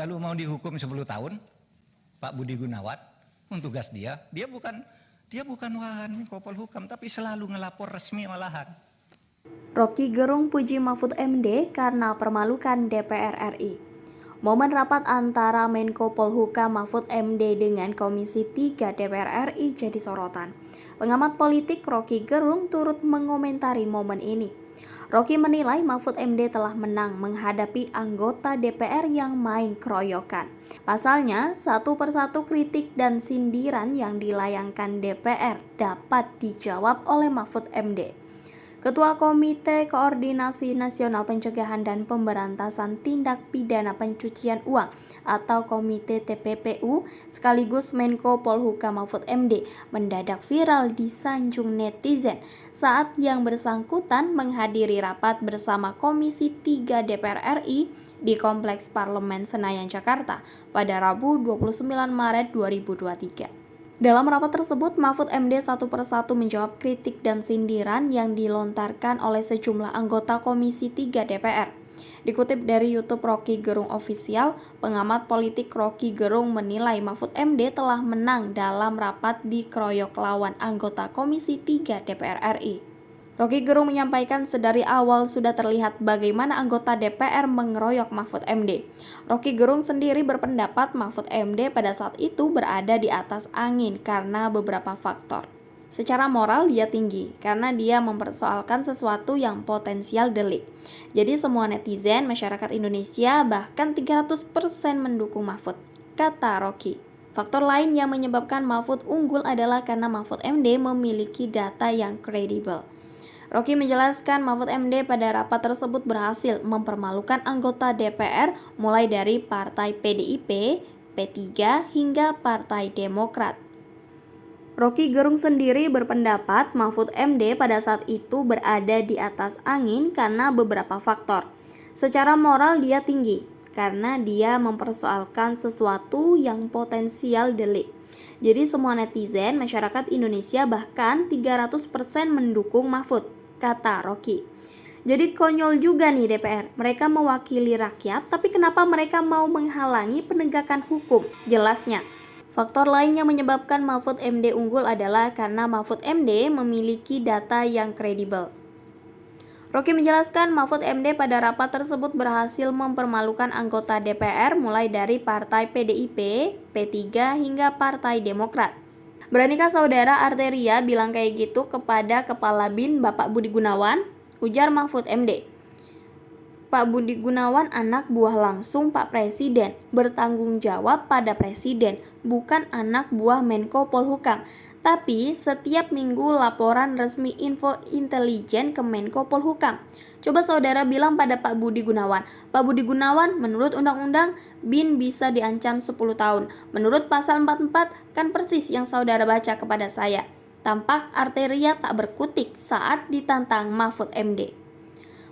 lalu mau dihukum 10 tahun, Pak Budi Gunawan, untuk tugas dia bukan Wahan Menko Polhukam, tapi selalu ngelapor resmi malahan. Rocky Gerung puji Mahfud MD karena permalukan DPR RI. Momen rapat antara Menko Polhukam Mahfud MD dengan Komisi 3 DPR RI jadi sorotan. Pengamat politik Rocky Gerung turut mengomentari momen ini. Rocky menilai Mahfud MD telah menang menghadapi anggota DPR yang main keroyokan. Pasalnya, satu persatu kritik dan sindiran yang dilayangkan DPR dapat dijawab oleh Mahfud MD. Ketua Komite Koordinasi Nasional Pencegahan dan Pemberantasan Tindak Pidana Pencucian Uang atau Komite TPPU sekaligus Menko Polhukam Mahfud MD mendadak viral disanjung netizen saat yang bersangkutan menghadiri rapat bersama Komisi 3 DPR RI di Kompleks Parlemen Senayan, Jakarta pada Rabu 29 Maret 2023. Dalam rapat tersebut, Mahfud MD satu persatu menjawab kritik dan sindiran yang dilontarkan oleh sejumlah anggota Komisi 3 DPR. Dikutip dari YouTube Rocky Gerung Official, pengamat politik Rocky Gerung menilai Mahfud MD telah menang dalam rapat dikeroyok lawan anggota Komisi 3 DPR RI. Rocky Gerung menyampaikan sedari awal sudah terlihat bagaimana anggota DPR mengeroyok Mahfud MD. Rocky Gerung sendiri berpendapat Mahfud MD pada saat itu berada di atas angin karena beberapa faktor. Secara moral dia tinggi karena dia mempersoalkan sesuatu yang potensial delik. Jadi semua netizen masyarakat Indonesia bahkan 300% mendukung Mahfud, kata Rocky. Faktor lain yang menyebabkan Mahfud unggul adalah karena Mahfud MD memiliki data yang kredibel. Rocky menjelaskan Mahfud MD pada rapat tersebut berhasil mempermalukan anggota DPR mulai dari Partai PDIP, P3 hingga Partai Demokrat. Rocky Gerung sendiri berpendapat Mahfud MD pada saat itu berada di atas angin karena beberapa faktor. Secara moral dia tinggi karena dia mempersoalkan sesuatu yang potensial delik. Jadi semua netizen masyarakat Indonesia bahkan 300% mendukung Mahfud, kata Rocky. Jadi konyol juga nih DPR, mereka mewakili rakyat tapi kenapa mereka mau menghalangi penegakan hukum? Jelasnya, faktor lain yang menyebabkan Mahfud MD unggul adalah karena Mahfud MD memiliki data yang kredibel. Rocky menjelaskan Mahfud MD pada rapat tersebut berhasil mempermalukan anggota DPR mulai dari Partai PDIP, P3 hingga Partai Demokrat. Beranikah saudara Arteria bilang kayak gitu kepada Kepala BIN Bapak Budi Gunawan? Ujar Mahfud MD. Pak Budi Gunawan anak buah langsung Pak Presiden, bertanggung jawab pada Presiden, bukan anak buah Menko Polhukam. Tapi setiap minggu laporan resmi info intelijen ke Menko Polhukam. Coba saudara bilang pada Pak Budi Gunawan, Pak Budi Gunawan menurut undang-undang BIN bisa diancam 10 tahun. Menurut pasal 44 kan persis yang saudara baca kepada saya. Tampak Arteria tak berkutik saat ditantang Mahfud MD.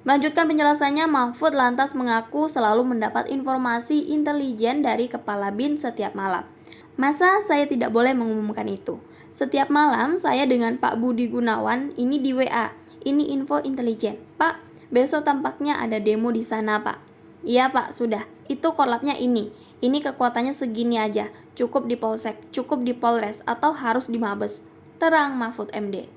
Melanjutkan penjelasannya, Mahfud lantas mengaku selalu mendapat informasi intelijen dari Kepala BIN setiap malam. Masa saya tidak boleh mengumumkan itu? Setiap malam saya dengan Pak Budi Gunawan ini di WA, ini info intelijen. Pak, besok tampaknya ada demo di sana Pak. Iya Pak, sudah, itu korlapnya ini kekuatannya segini aja, cukup di Polsek, cukup di Polres, atau harus di Mabes, terang Mahfud MD.